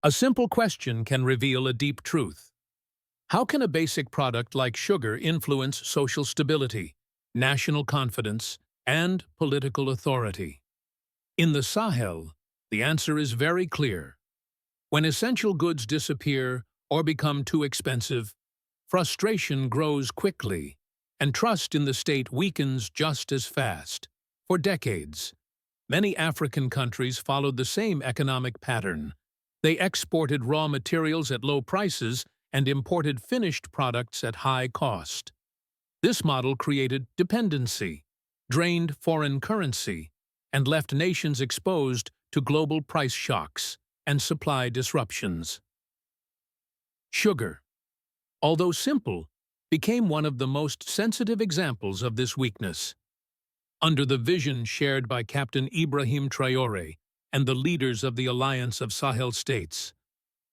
A simple question can reveal a deep truth. How can a basic product like sugar influence social stability, national confidence, and political authority? In the Sahel, the answer is very clear. When essential goods disappear or become too expensive, frustration grows quickly, and trust in the state weakens just as fast. For decades, many African countries followed the same economic pattern. They exported raw materials at low prices and imported finished products at high cost. This model created dependency, drained foreign currency, and left nations exposed to global price shocks and supply disruptions. Sugar, although simple, became one of the most sensitive examples of this weakness. Under the vision shared by Captain Ibrahim Traore and the leaders of the Alliance of Sahel States,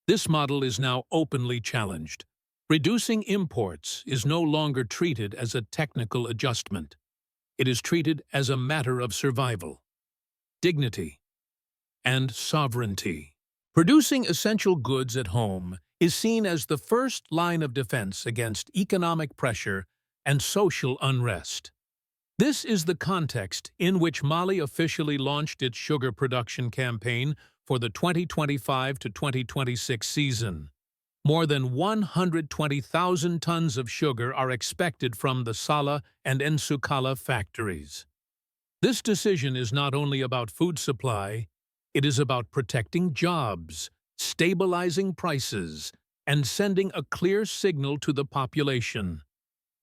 this model is now openly challenged. Reducing imports is no longer treated as a technical adjustment. It is treated as a matter of survival, dignity, and sovereignty. Producing essential goods at home is seen as the first line of defense against economic pressure and social unrest. This is the context in which Mali officially launched its sugar production campaign for the 2025 to 2026 season. More than 120,000 tons of sugar are expected from the Sala and NSukala factories. This decision is not only about food supply, it is about protecting jobs, stabilizing prices, and sending a clear signal to the population.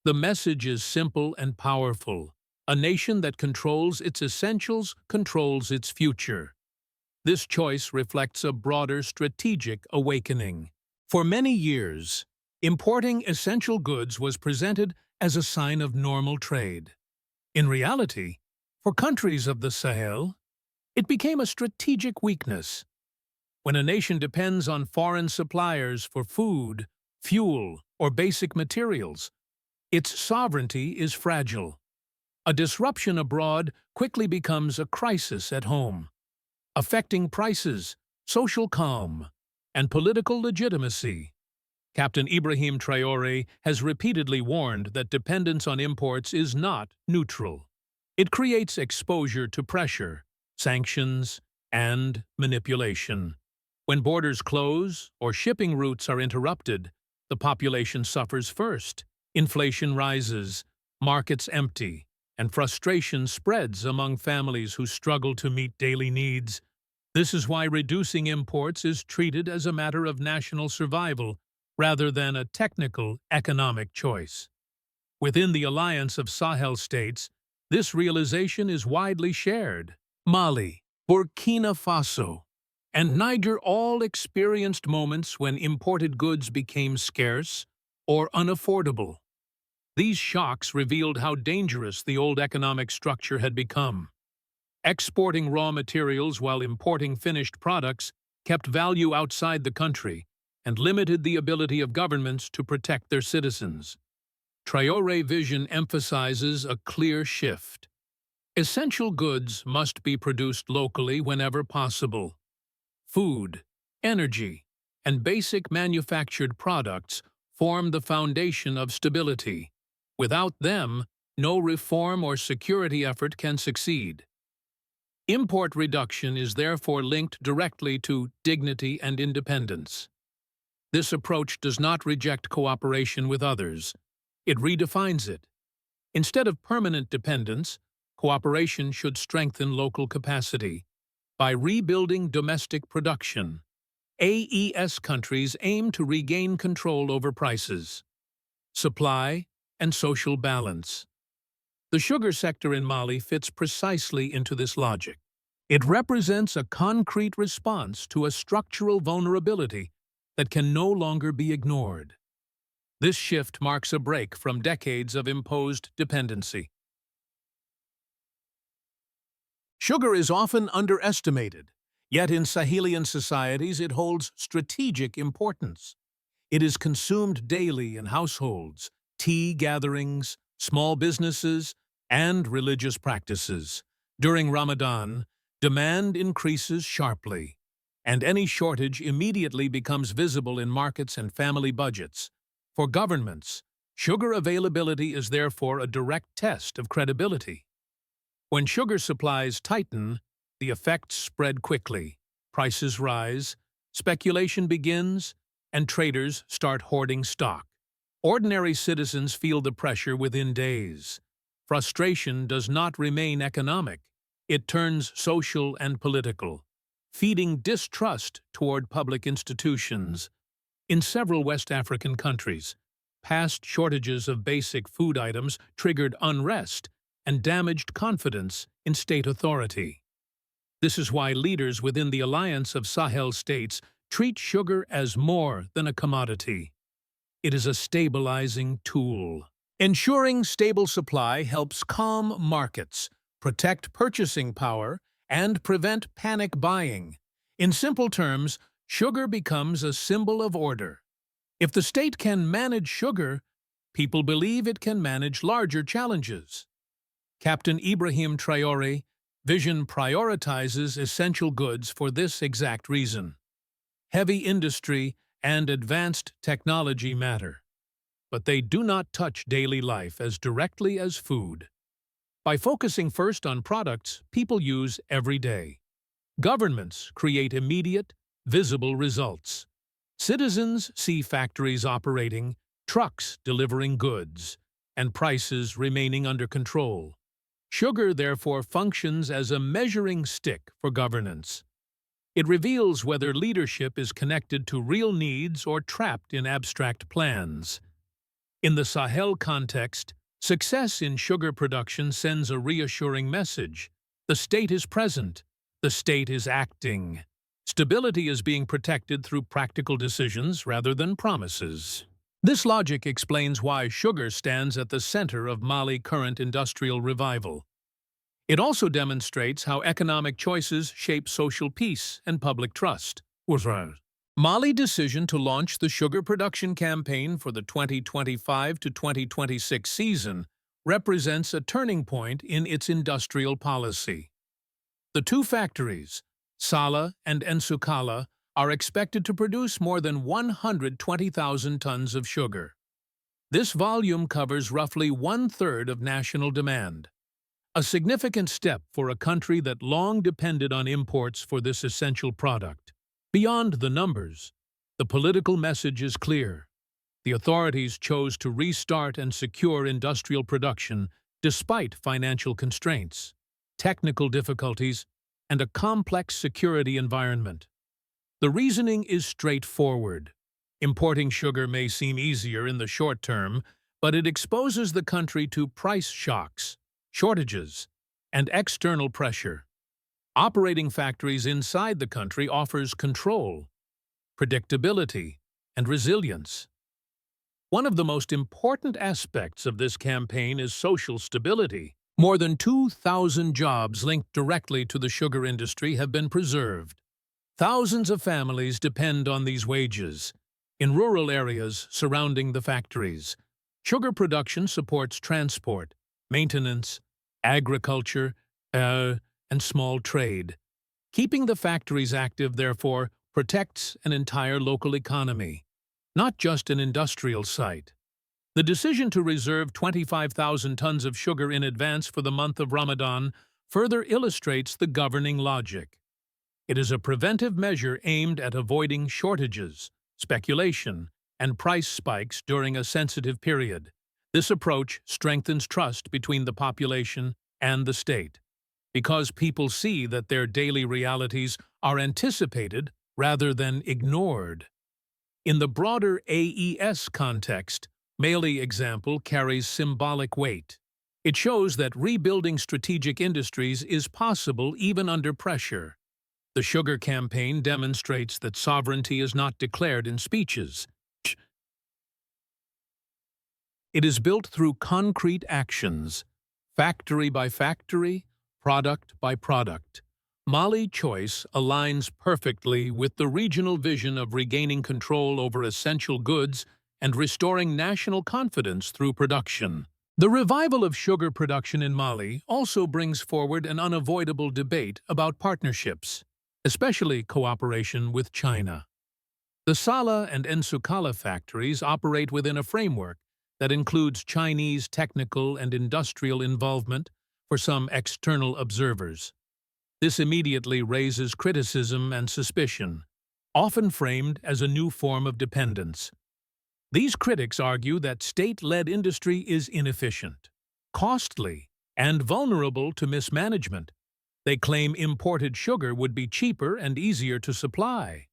The message is simple and powerful. A nation that controls its essentials controls its future. This choice reflects a broader strategic awakening. For many years, importing essential goods was presented as a sign of normal trade. In reality, for countries of the Sahel, it became a strategic weakness. When a nation depends on foreign suppliers for food, fuel, or basic materials, its sovereignty is fragile. A disruption abroad quickly becomes a crisis at home, affecting prices, social calm, and political legitimacy. Captain Ibrahim Traore has repeatedly warned that dependence on imports is not neutral. It creates exposure to pressure, sanctions, and manipulation. When borders close or shipping routes are interrupted, the population suffers first. Inflation rises, markets empty, and frustration spreads among families who struggle to meet daily needs. This is why reducing imports is treated as a matter of national survival rather than a technical economic choice. Within the Alliance of Sahel States, this realization is widely shared. Mali, Burkina Faso, and Niger all experienced moments when imported goods became scarce or unaffordable. These shocks revealed how dangerous the old economic structure had become. Exporting raw materials while importing finished products kept value outside the country and limited the ability of governments to protect their citizens. Traore vision emphasizes a clear shift. Essential goods must be produced locally whenever possible. Food, energy, and basic manufactured products form the foundation of stability. Without them, no reform or security effort can succeed. Import reduction is therefore linked directly to dignity and independence. This approach does not reject cooperation with others. It redefines it. Instead of permanent dependence, cooperation should strengthen local capacity. By rebuilding domestic production, AES countries aim to regain control over prices, supply, and social balance. The sugar sector in Mali fits precisely into this logic. It represents a concrete response to a structural vulnerability that can no longer be ignored. This shift marks a break from decades of imposed dependency. Sugar is often underestimated, yet in Sahelian societies it holds strategic importance. It is consumed daily in households, tea gatherings, small businesses, and religious practices. During Ramadan, demand increases sharply. and any shortage immediately becomes visible in markets and family budgets. For governments, sugar availability is therefore a direct test of credibility. When sugar supplies tighten, the effects spread quickly. Prices rise, speculation begins, and traders start hoarding stock. Ordinary citizens feel the pressure within days. Frustration does not remain economic. It turns social and political, feeding distrust toward public institutions. In several West African countries, past shortages of basic food items triggered unrest and damaged confidence in state authority. This is why leaders within the alliance of Sahel states treat sugar as more than a commodity. It is a stabilizing tool. Ensuring stable supply helps calm markets, protect purchasing power, and prevent panic buying. In simple terms, sugar becomes a symbol of order. If the state can manage sugar, people believe it can manage larger challenges. Captain Ibrahim Traore vision prioritizes essential goods for this exact reason. Heavy industry and advanced technology matter, but they do not touch daily life as directly as food. By focusing first on products people use every day, governments create immediate, visible results. Citizens see factories operating, trucks delivering goods, and prices remaining under control. Sugar, therefore, functions as a measuring stick for governance. It reveals whether leadership is connected to real needs or trapped in abstract plans. In the Sahel context, success in sugar production sends a reassuring message. The state is present. The state is acting. Stability is being protected through practical decisions rather than promises. This logic explains why sugar stands at the center of Mali's current industrial revival. It also demonstrates how economic choices shape social peace and public trust. Mali's decision to launch the sugar production campaign for the 2025 to 2026 season represents a turning point in its industrial policy. The two factories, Sala and NSukala, are expected to produce more than 120,000 tons of sugar. This volume covers roughly one-third of national demand, a significant step for a country that long depended on imports for this essential product. Beyond the numbers, the political message is clear. The authorities chose to restart and secure industrial production despite financial constraints, technical difficulties, and a complex security environment. The reasoning is straightforward. Importing sugar may seem easier in the short term, but it exposes the country to price shocks, shortages, and external pressure. Operating factories inside the country offers control, predictability, and resilience. One of the most important aspects of this campaign is social stability. More than 2,000 jobs linked directly to the sugar industry have been preserved. Thousands of families depend on these wages. In rural areas surrounding the factories, sugar production supports transport, maintenance, agriculture, and small trade. Keeping the factories active, therefore, protects an entire local economy, not just an industrial site. The decision to reserve 25,000 tons of sugar in advance for the month of Ramadan further illustrates the governing logic. It is a preventive measure aimed at avoiding shortages, speculation, and price spikes during a sensitive period. This approach strengthens trust between the population and the state, because people see that their daily realities are anticipated rather than ignored. In the broader AES context, Mali's example carries symbolic weight. It shows that rebuilding strategic industries is possible even under pressure. The sugar campaign demonstrates that sovereignty is not declared in speeches. It is built through concrete actions, factory by factory, product by product. Mali's choice aligns perfectly with the regional vision of regaining control over essential goods and restoring national confidence through production. The revival of sugar production in Mali also brings forward an unavoidable debate about partnerships. especially cooperation with China. The Sala and NSukala factories operate within a framework that includes Chinese technical and industrial involvement for some external observers. This immediately raises criticism and suspicion, often framed as a new form of dependence. These critics argue that state-led industry is inefficient, costly, and vulnerable to mismanagement. They claim imported sugar would be cheaper and easier to supply.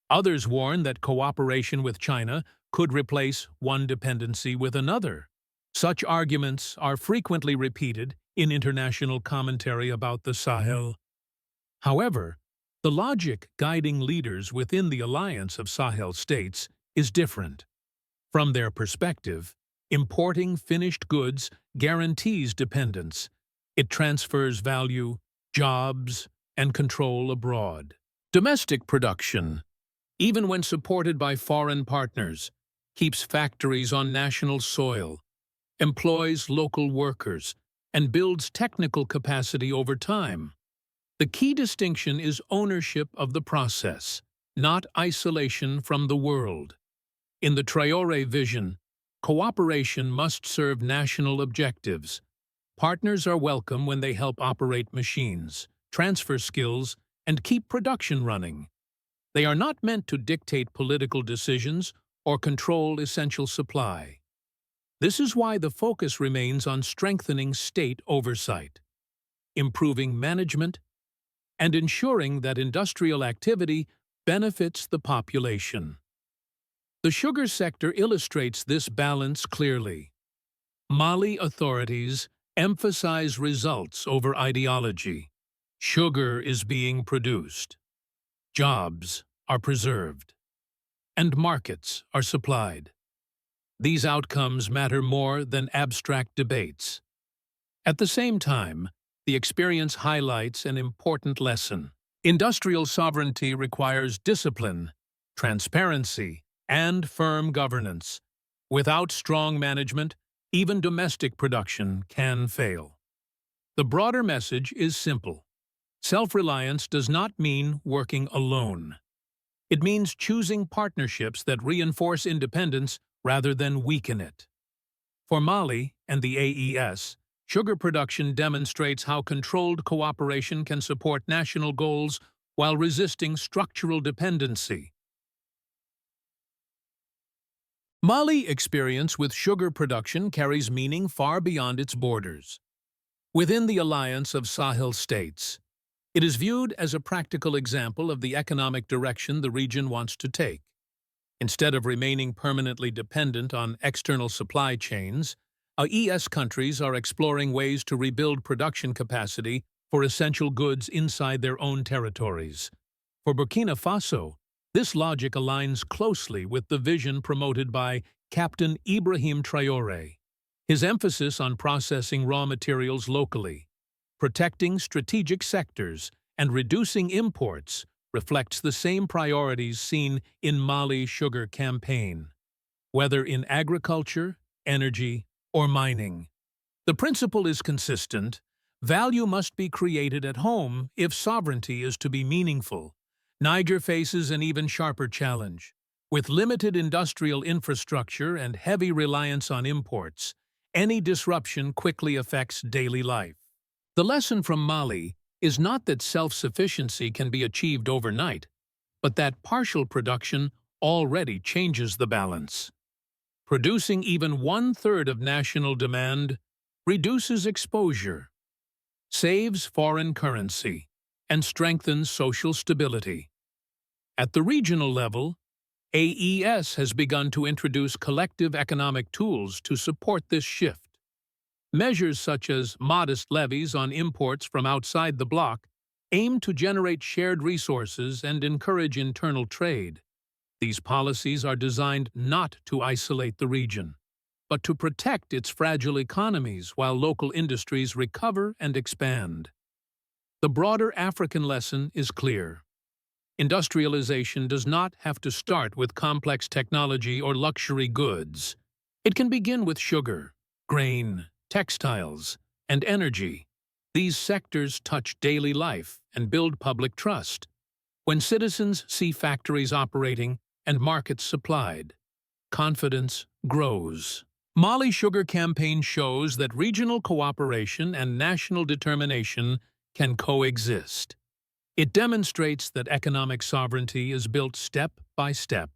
Others warn that cooperation with China could replace one dependency with another. Such arguments are frequently repeated in international commentary about the Sahel. However, the logic guiding leaders within the alliance of Sahel states is different. From their perspective, importing finished goods guarantees dependence. It transfers value, jobs, and control abroad. Domestic production, even when supported by foreign partners, keeps factories on national soil, employs local workers, and builds technical capacity over time. The key distinction is ownership of the process, not isolation from the world. In the Traore vision, cooperation must serve national objectives. Partners are welcome when they help operate machines, transfer skills, and keep production running. They are not meant to dictate political decisions or control essential supply. This is why the focus remains on strengthening state oversight, improving management, and ensuring that industrial activity benefits the population. The sugar sector illustrates this balance clearly. Mali authorities emphasize results over ideology. Sugar is being produced. Jobs are preserved. And markets are supplied. These outcomes matter more than abstract debates. At the same time, the experience highlights an important lesson. Industrial sovereignty requires discipline, transparency, and firm governance. Without strong management, even domestic production can fail. The broader message is simple. Self-reliance does not mean working alone. It means choosing partnerships that reinforce independence rather than weaken it. For Mali and the AES, sugar production demonstrates how controlled cooperation can support national goals while resisting structural dependency. Mali's experience with sugar production carries meaning far beyond its borders. Within the alliance of Sahel states, it is viewed as a practical example of the economic direction the region wants to take. Instead of remaining permanently dependent on external supply chains, AES countries are exploring ways to rebuild production capacity for essential goods inside their own territories. For Burkina Faso, this logic aligns closely with the vision promoted by Captain Ibrahim Traore. His emphasis on processing raw materials locally, protecting strategic sectors, and reducing imports reflects the same priorities seen in Mali's sugar campaign, whether in agriculture, energy, or mining. The principle is consistent. Value must be created at home if sovereignty is to be meaningful. Niger faces an even sharper challenge. With limited industrial infrastructure and heavy reliance on imports, any disruption quickly affects daily life. The lesson from Mali is not that self-sufficiency can be achieved overnight, but that partial production already changes the balance. Producing even 1/3 of national demand reduces exposure, saves foreign currency, and strengthens social stability. At the regional level, AES has begun to introduce collective economic tools to support this shift. Measures such as modest levies on imports from outside the bloc aim to generate shared resources and encourage internal trade. These policies are designed not to isolate the region, but to protect its fragile economies while local industries recover and expand. The broader African lesson is clear. Industrialization does not have to start with complex technology or luxury goods. It can begin with sugar, grain, textiles, and energy. These sectors touch daily life and build public trust. When citizens see factories operating and markets supplied, confidence grows. Mali Sugar Campaign shows that regional cooperation and national determination can coexist. It demonstrates that economic sovereignty is built step by step,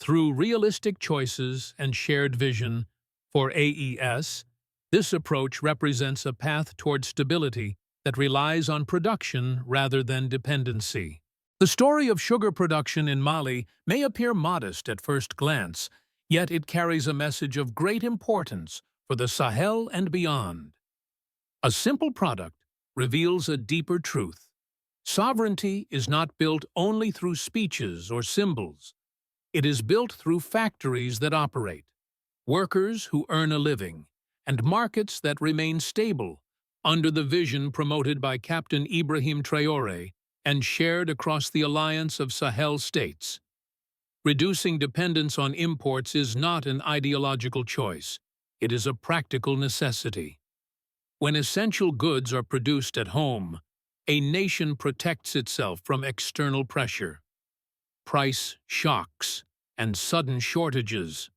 through realistic choices and shared vision. For AES, this approach represents a path toward stability that relies on production rather than dependency. The story of sugar production in Mali may appear modest at first glance, yet it carries a message of great importance for the Sahel and beyond. A simple product reveals a deeper truth. Sovereignty is not built only through speeches or symbols. It is built through factories that operate, workers who earn a living, and markets that remain stable under the vision promoted by Captain Ibrahim Traore and shared across the alliance of Sahel states. Reducing dependence on imports is not an ideological choice. It is a practical necessity. When essential goods are produced at home, a nation protects itself from external pressure, price shocks, and sudden shortages.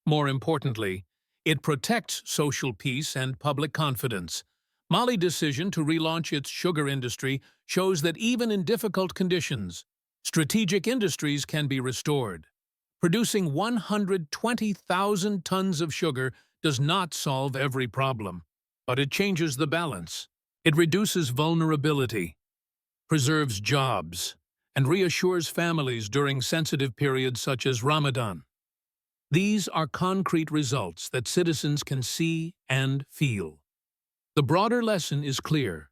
More importantly, it protects social peace and public confidence. Mali's decision to relaunch its sugar industry shows that even in difficult conditions, strategic industries can be restored. Producing 120,000 tons of sugar does not solve every problem, but it changes the balance. It reduces vulnerability, preserves jobs, and reassures families during sensitive periods such as Ramadan. These are concrete results that citizens can see and feel. The broader lesson is clear.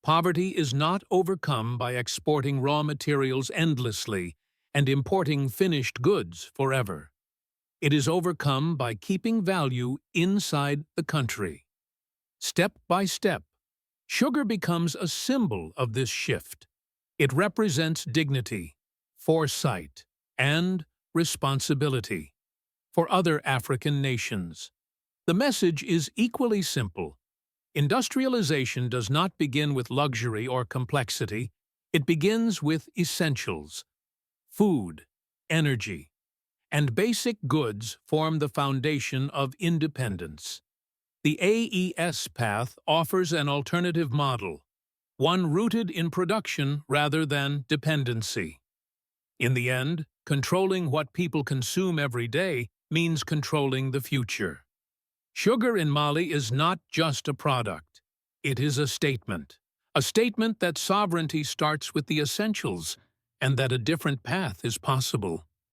Poverty is not overcome by exporting raw materials endlessly and importing finished goods forever. It is overcome by keeping value inside the country. Step by step, sugar becomes a symbol of this shift. It represents dignity, foresight, and responsibility for other African nations. The message is equally simple. Industrialization does not begin with luxury or complexity. It begins with essentials. Food, energy, and basic goods form the foundation of independence. The AES path offers an alternative model, one rooted in production rather than dependency. In the end, controlling what people consume every day means controlling the future. Sugar in Mali is not just a product. It is a statement that sovereignty starts with the essentials and that a different path is possible.